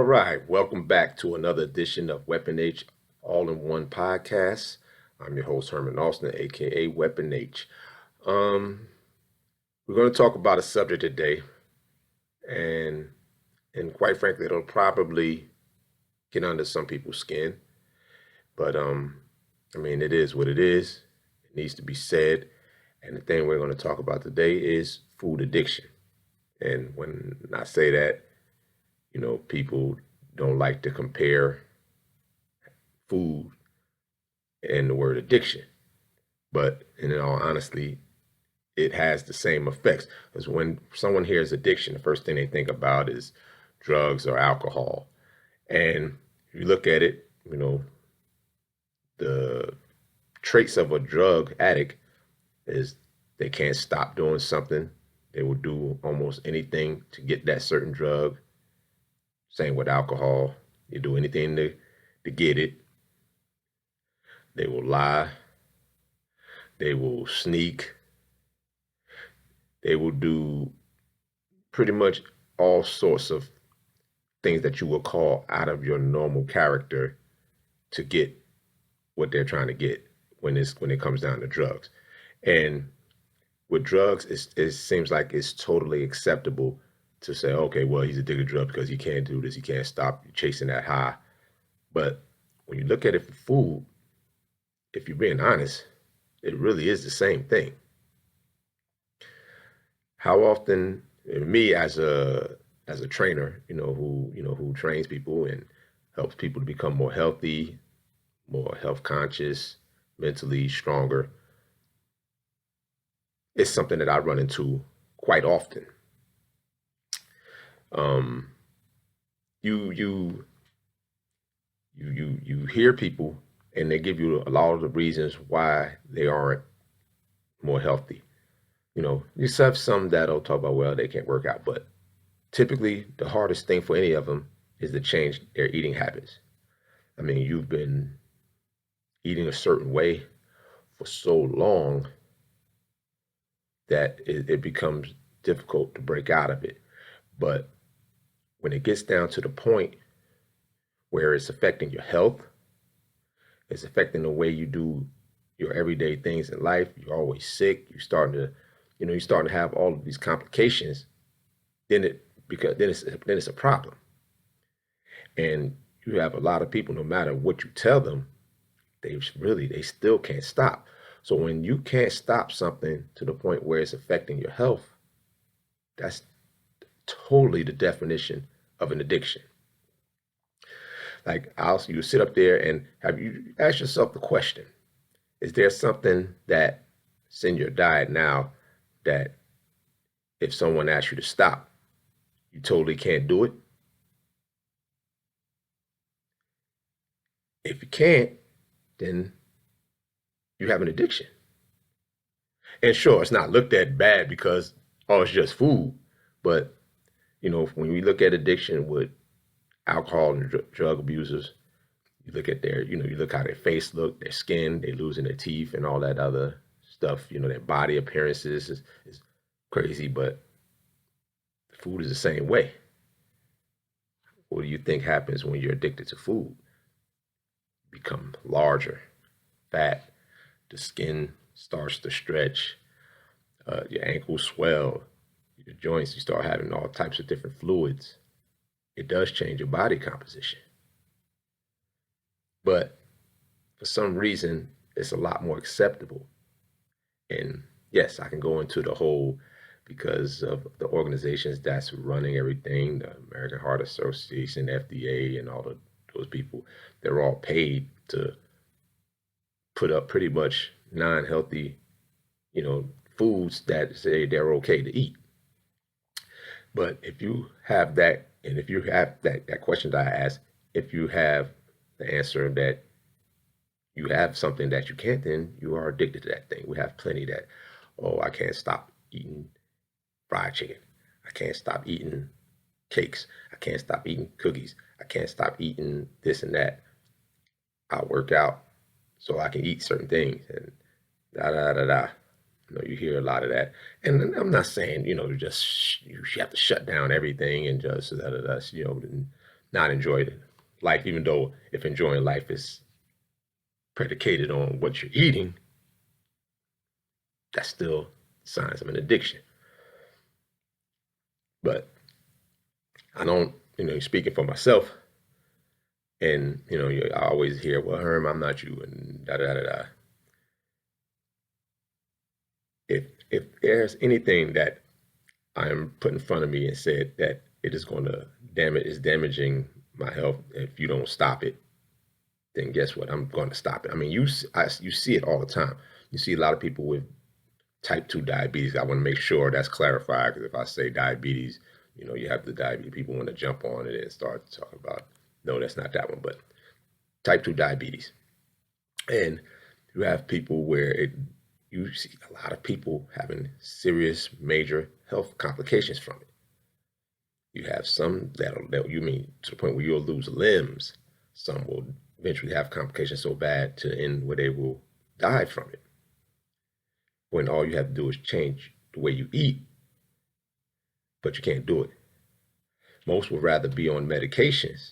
right, welcome back to another edition of Weapon H All in One podcast. I'm your host Herman Austin, aka Weapon H. Um, we're going to talk about a subject today, and and quite frankly, it'll probably get under some people's skin. But I mean, it is what it is. It needs to be said. And the thing we're going to talk about today is food addiction. And when I say that, people don't like to compare food and the word addiction. But in all honesty, it has the same effects. Because when someone hears addiction, the first thing they think about is drugs or alcohol. And if you look at it, the traits of a drug addict is they can't stop doing something. They will do almost anything to get that certain drug. Same with alcohol. You do anything to get it. They will lie. They will sneak. They will do pretty much all sorts of things that you will call out of your normal character to get what they're trying to get when it comes down to drugs. And with drugs, it seems like it's totally acceptable to say, okay, well, he's addicted to drugs because he can't do this, he can't stop chasing that high. But when you look at it for food, if you're being honest, it really is the same thing. How often, me as a trainer, who trains people and helps people to become more healthy, more health conscious, mentally stronger, it's something that I run into quite often. You you you hear people and they give you a lot of the reasons why they aren't more healthy. You have some that'll talk about, well, they can't work out, but typically the hardest thing for any of them is to change their eating habits. I mean, you've been eating a certain way for so long that it becomes difficult to break out of it. But when it gets down to the point where it's affecting your health, it's affecting the way you do your everyday things in life, you're always sick, you're starting to have all of these complications, then it's a problem. And you have a lot of people, no matter what you tell them, they still can't stop. So when you can't stop something to the point where it's affecting your health, that's totally the definition of an addiction. Like you sit up there and have you ask yourself the question, is there something that's in your diet now that if someone asks you to stop, you totally can't do it? If you can't, then you have an addiction. And sure, it's not looked at bad because, oh, it's just food. But, when we look at addiction with alcohol and drug abusers, you look at you look how their face look, their skin, they losing their teeth and all that other stuff. Their body appearances is crazy, but food is the same way. What do you think happens when you're addicted to food? You become larger, fat, the skin starts to stretch, your ankles swell, your joints, you start having all types of different fluids. It does change your body composition. But for some reason, it's a lot more acceptable. And yes, I can go into the whole because of the organizations that's running everything, the American Heart Association, FDA, and all of those people, they're all paid to put up pretty much non-healthy, foods that say they're okay to eat. But if you have that, and if you have that question that I asked, if you have the answer that you have something that you can't, then you are addicted to that thing. We have plenty that, oh, I can't stop eating fried chicken. I can't stop eating cakes. I can't stop eating cookies. I can't stop eating this and that. I work out so I can eat certain things and da da da da. You hear a lot of that, and I'm not saying you have to shut down everything and just da da da. not enjoy life, even though if enjoying life is predicated on what you're eating, that's still signs of an addiction. But I don't, speaking for myself, and I always hear, "Well, Herm, I'm not you," and da da da da. If there's anything that I'm put in front of me and said that it is going to is damaging my health if you don't stop it, then guess what? I'm going to stop it. I mean, you see it all the time. You see a lot of people with type 2 diabetes. I want to make sure that's clarified, because if I say diabetes, you have the diabetes. People want to jump on it and start talking about, no, that's not that one, but type 2 diabetes. And you have people where you see a lot of people having serious, major health complications from it. You have some that you mean to the point where you'll lose limbs. Some will eventually have complications so bad to the end where they will die from it. When all you have to do is change the way you eat, but you can't do it. Most would rather be on medications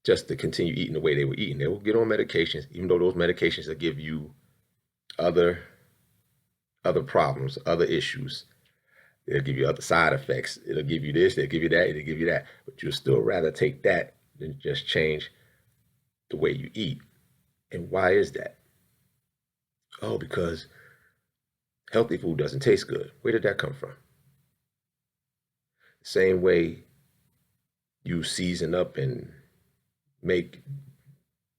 just to continue eating the way they were eating. They will get on medications, even though those medications will give you other problems, other issues. They'll give you other side effects. It'll give you this, they'll give you that, it'll give you that. But you'll still rather take that than just change the way you eat. And why is that? Oh, because healthy food doesn't taste good. Where did that come from? Same way you season up and make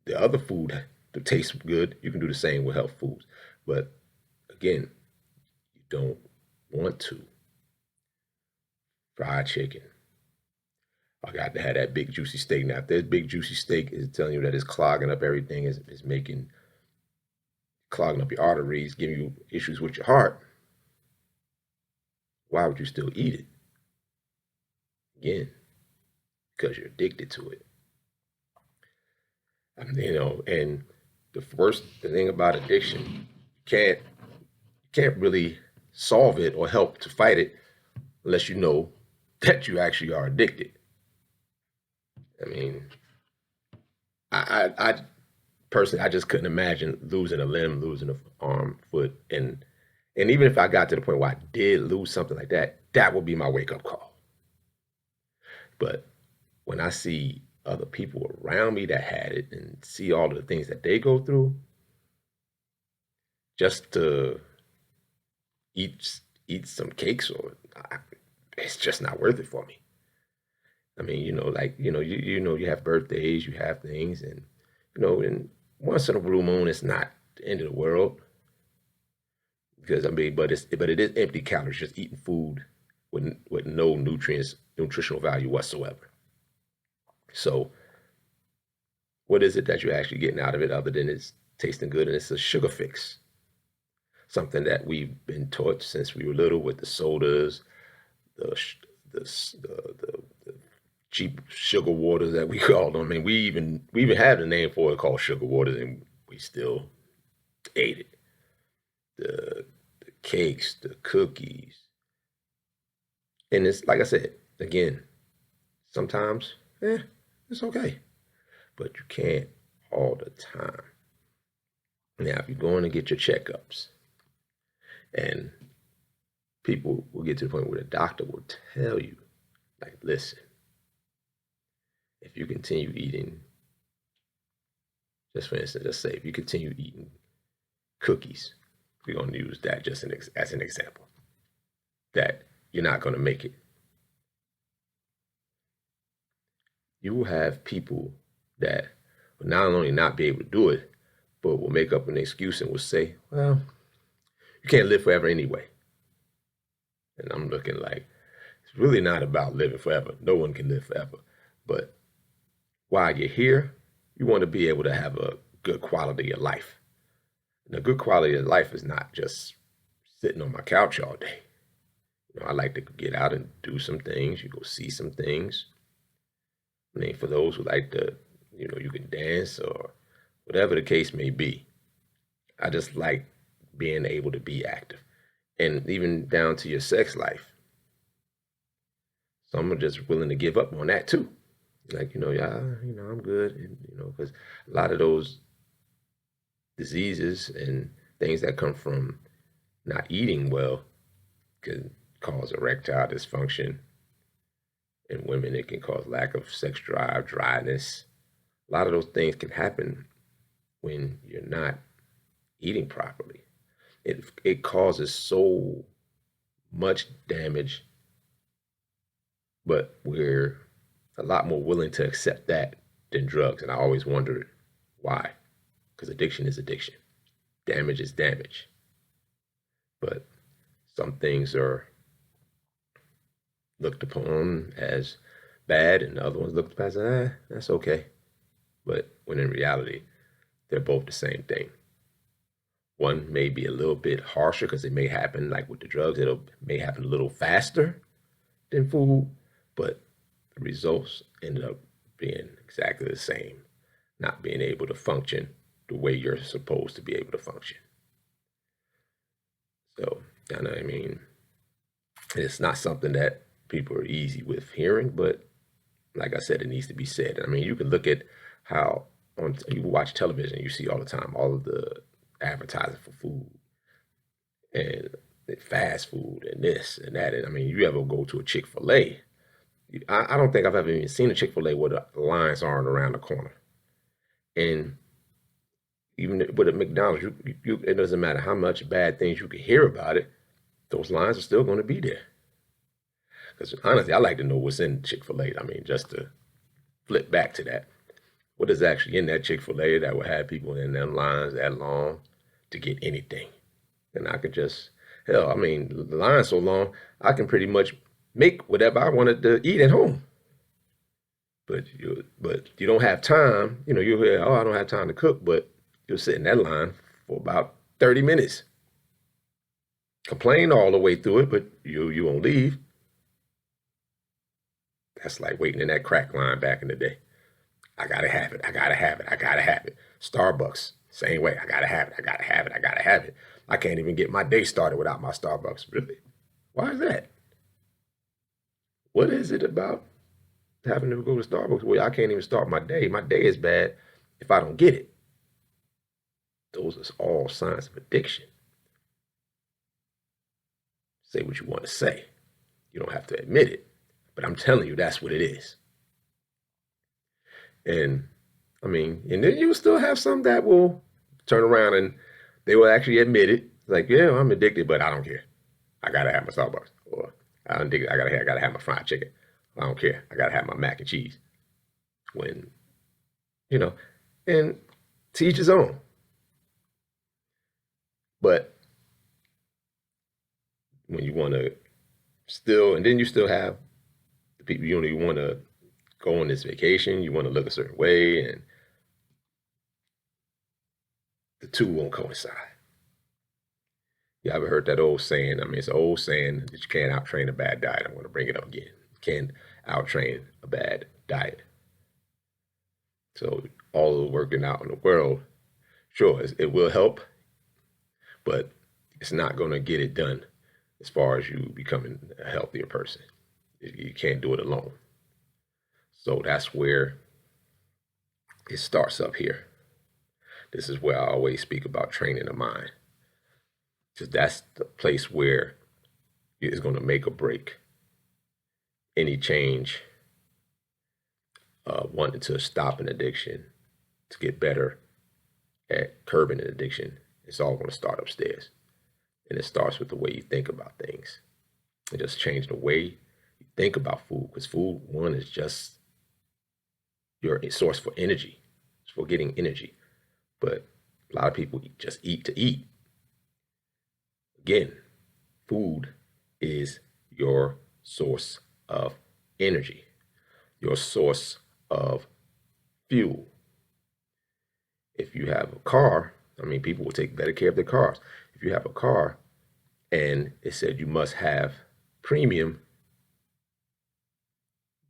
the other food to taste good, you can do the same with health foods. But again, you don't want to. Fried chicken. I got to have that big juicy steak. Now, if that big juicy steak is telling you that it's clogging up everything, is clogging up your arteries, giving you issues with your heart, why would you still eat it? Again, because you're addicted to it. And the thing about addiction, you can't really solve it or help to fight it unless you know that you actually are addicted. I mean, I personally, I just couldn't imagine losing a limb, losing an arm, foot, and even if I got to the point where I did lose something like that, that would be my wake up call. But when I see other people around me that had it and see all of the things that they go through just to eat some cakes, it's just not worth it for me. I mean, you have birthdays, you have things, and and once in a blue moon, it's not the end of the world. Because but it is empty calories, just eating food with no nutritional value whatsoever. So, what is it that you're actually getting out of it other than it's tasting good? And it's a sugar fix, something that we've been taught since we were little with the sodas, the cheap sugar waters that we call them. I mean, we even had a name for it called sugar waters, and we still ate it. The cakes, the cookies, and it's like I said again. Sometimes, it's okay, but you can't all the time. Now, if you're going to get your checkups, and people will get to the point where the doctor will tell you, like, listen, if you continue eating, just for instance, let's say if you continue eating cookies, we're going to use that just as an example, that you're not going to make it. You will have people that will not only not be able to do it, but will make up an excuse and will say, well, you can't live forever anyway. And I'm looking like, it's really not about living forever. No one can live forever. But while you're here, you want to be able to have a good quality of life. And a good quality of life is not just sitting on my couch all day. I like to get out and do some things. You go see some things. I mean, for those who like to, you can dance or whatever the case may be. I just like being able to be active. And even down to your sex life. Some are just willing to give up on that too. Like, yeah, I'm good. And, because a lot of those diseases and things that come from not eating well can cause erectile dysfunction. In women, it can cause lack of sex drive, dryness. A lot of those things can happen when you're not eating properly. It causes so much damage, but we're a lot more willing to accept that than drugs. And I always wondered why. Because addiction is addiction, damage is damage. But some things are looked upon as bad, and the other ones looked upon as, that's okay. But when in reality, they're both the same thing. One may be a little bit harsher because it may happen, like with the drugs, it may happen a little faster than food, but the results ended up being exactly the same, not being able to function the way you're supposed to be able to function. So, I mean, it's not something that people are easy with hearing, but like I said, it needs to be said. I mean, you can look at how you watch television, you see all the time all of the advertising for food and fast food and this and that. And I mean, you ever go to a Chick-fil-A? I don't think I've ever even seen a Chick-fil-A where the lines aren't around the corner. And even with a McDonald's, it doesn't matter how much bad things you can hear about it, those lines are still going to be there. Because honestly, I like to know what's in Chick-fil-A. I mean, just to flip back to that. What is actually in that Chick-fil-A that would have people in them lines that long to get anything? And I could just, hell, I mean, the line's so long, I can pretty much make whatever I wanted to eat at home. But you don't have time. You'll hear, oh, I don't have time to cook, but you'll sit in that line for about 30 minutes. Complain all the way through it, but you won't leave. That's like waiting in that crack line back in the day. I gotta have it. I gotta have it. I gotta have it. Starbucks, same way. I gotta have it. I gotta have it. I gotta have it. I can't even get my day started without my Starbucks. Really? Why is that? What is it about having to go to Starbucks where I can't even start my day? My day is bad if I don't get it. Those are all signs of addiction. Say what you want to say. You don't have to admit it, but I'm telling you, that's what it is. And I mean, and then you still have some that will turn around and they will actually admit it. Like, yeah, I'm addicted, but I don't care. I gotta have my Starbucks. Or I'm addicted, I gotta have my fried chicken. I don't care. I gotta have my mac and cheese. When, you know, and to each his own. But when you want to still, and then you still have the people you want to go on this vacation, you want to look a certain way, and the two won't coincide. You ever heard that old saying? I mean, it's an old saying that you can't outtrain a bad diet. I'm going to bring it up again. You can't outtrain a bad diet. So all the working out in the world, sure, it will help, but it's not going to get it done as far as you becoming a healthier person. You can't do it alone. So that's where it starts up here. This is where I always speak about training the mind. Because that's the place where it's going to make or break any change, wanting to stop an addiction, to get better at curbing an addiction. It's all going to start upstairs. And it starts with the way you think about things. And just change the way you think about food. Because food, one, is just your source for energy. It's for getting energy. But a lot of people just eat to eat. Again, food is your source of energy, your source of fuel. If you have a car, I mean, people will take better care of their cars. If you have a car and it said you must have premium,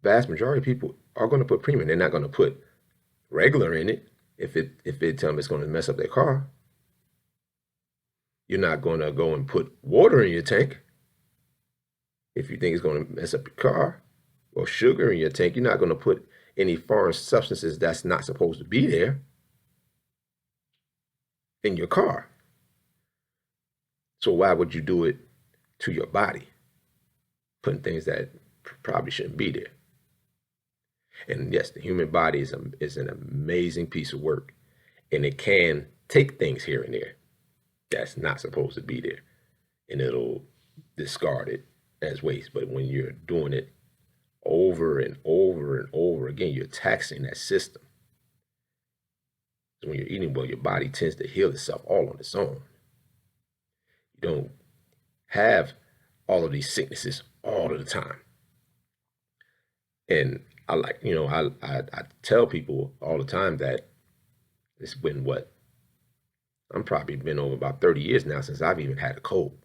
vast majority of people are going to put premium. They're not going to put regular in it if they tell them it's going to mess up their car. You're not going to go and put water in your tank if you think it's going to mess up your car, or sugar in your tank. You're not going to put any foreign substances that's not supposed to be there in your car. So why would you do it to your body, putting things that probably shouldn't be there? And yes, the human body is an amazing piece of work, and it can take things here and there that's not supposed to be there, and it'll discard it as waste. But when you're doing it over and over and over again, you're taxing that system. So when you're eating well, your body tends to heal itself all on its own. You don't have all of these sicknesses all of the time. And I like, I tell people all the time that it's been I'm probably been over about 30 years now since I've even had a cold.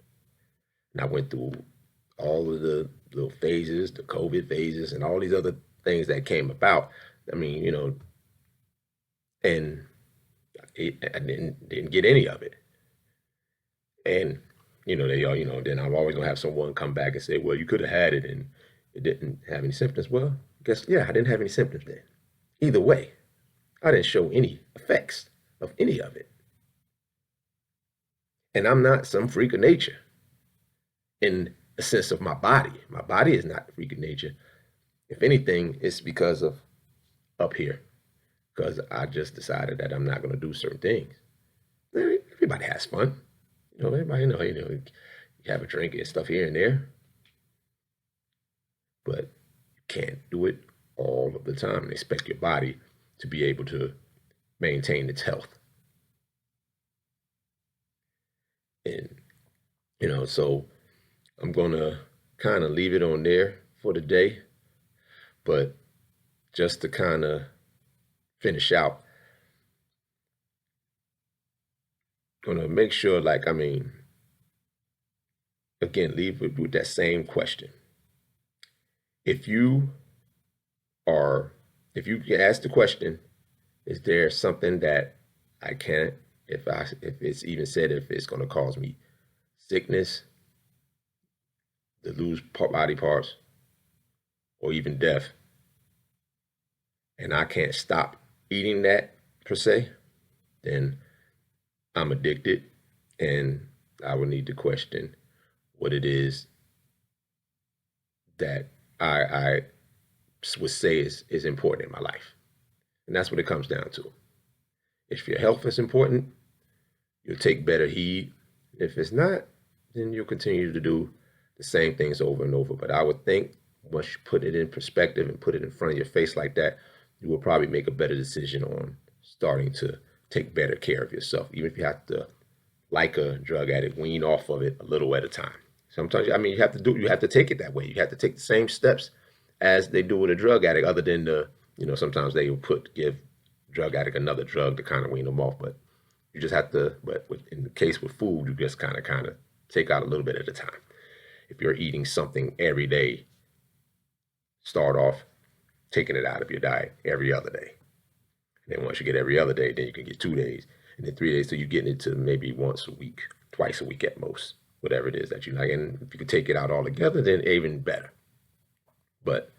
And I went through all of the little phases, the COVID phases, and all these other things that came about. I mean, and I didn't get any of it. And, they all, then I'm always gonna have someone come back and say, well, you could have had it and it didn't have any symptoms. Well, I didn't have any symptoms then. Either way, I didn't show any effects of any of it. And I'm not some freak of nature in the sense of my body. My body is not a freak of nature. If anything, it's because of up here, because I just decided that I'm not going to do certain things. Everybody has fun. Everybody you have a drink and stuff here and there, but you can't do it all of the time and expect your body to be able to maintain its health. And, so I'm going to kind of leave it on there for the day, but just to kind of finish out, going to make sure, again, leave it with that same question. If you ask the question, is there something that I can't, if it's even said, if it's going to cause me sickness, to lose body parts, or even death, and I can't stop eating that per se, then I'm addicted, and I would need to question what it is that I would say is important in my life. And that's what it comes down to. If your health is important, you'll take better heed. If it's not, then you'll continue to do the same things over and over. But I would think once you put it in perspective and put it in front of your face like that, you will probably make a better decision on starting to take better care of yourself. Even if you have to, like a drug addict, wean off of it a little at a time. Sometimes, you have to take it that way. You have to take the same steps as they do with a drug addict, other than sometimes they will give drug addict another drug to kind of wean them off. But you just have to, in the case with food, you just kind of take out a little bit at a time. If you're eating something every day, start off taking it out of your diet every other day. And then once you get every other day, then you can get 2 days, and then 3 days, so you're getting it to maybe once a week, twice a week at most, whatever it is that you like. And if you can take it out all together, then even better. But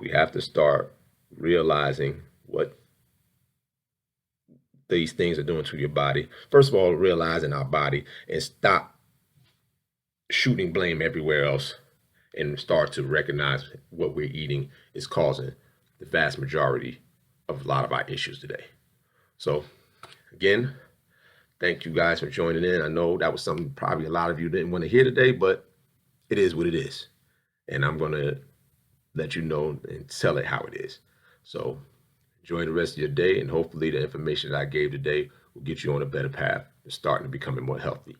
we have to start realizing what these things are doing to your body. First of all, realizing our body, and stop shooting blame everywhere else, and start to recognize what we're eating is causing the vast majority of a lot of our issues today. So again, thank you guys for joining in. I know that was something probably a lot of you didn't want to hear today, but it is what it is. And I'm going to let you know and tell it how it is. So enjoy the rest of your day, and hopefully the information that I gave today will get you on a better path and starting to becoming more healthy.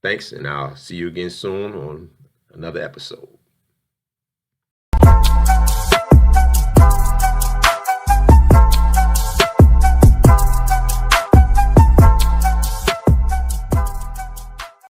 Thanks, and I'll see you again soon on another episode.